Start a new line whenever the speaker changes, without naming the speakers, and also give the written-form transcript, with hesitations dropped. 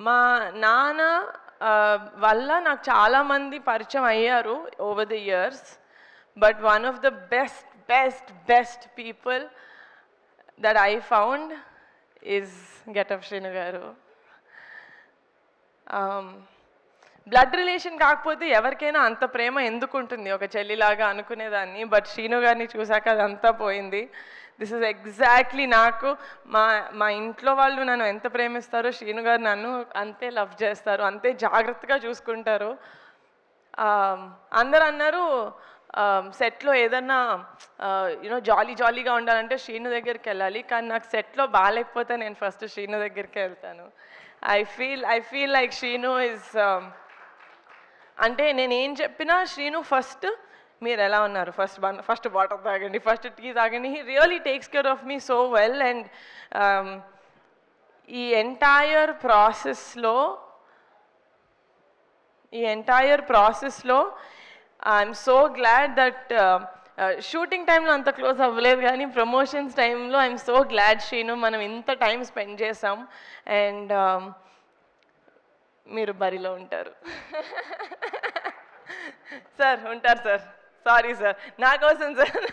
మా నాన్న వల్ల నాకు చాలామంది పరిచయం అయ్యారు over the years. But one of the best people that I found is getup Srinu garu. Blood relation కాకపోతే ఎవరికైనా అంత ప్రేమ ఎందుకు ఉంటుంది ఒక చెల్లిలాగా అనుకునేదాన్ని. బట్ శ్రీను గారిని చూశాక అదంతా పోయింది. దిస్ ఇస్ ఎగ్జాక్ట్లీ నాకు మా ఇంట్లో వాళ్ళు నన్ను ఎంత ప్రేమిస్తారో శ్రీను గారు నన్ను అంతే లవ్ చేస్తారు, అంతే జాగ్రత్తగా చూసుకుంటారు. అందరు అన్నారు సెట్లో ఏదన్నా జాలీగా ఉండాలంటే శ్రీను దగ్గరికి వెళ్ళాలి. కానీ నాకు సెట్లో బాగాలేకపోతే నేను ఫస్ట్ శ్రీను దగ్గరికి వెళ్తాను. I feel like Srinu is అంటే నేను ఏం చెప్పినా శ్రీను ఫస్ట్ మీరు ఎలా ఉన్నారు, ఫస్ట్ వాటర్ తాగండి, ఫస్ట్ టీ తాగండి. He really takes care of me so well. And ఈ ఎంటైర్ ప్రాసెస్లో I'm so glad that shooting టైంలో అంత క్లోజ్ అవ్వలేదు, కానీ ప్రమోషన్స్ టైంలో ఐఎమ్ సో గ్లాడ్ శ్రీను మనం ఇంత టైం స్పెండ్ చేసాం. అండ్ మీరు బరిలో ఉంటారు సార్, ఉంటారు సార్. సారీ సార్, నా కోసం సార్.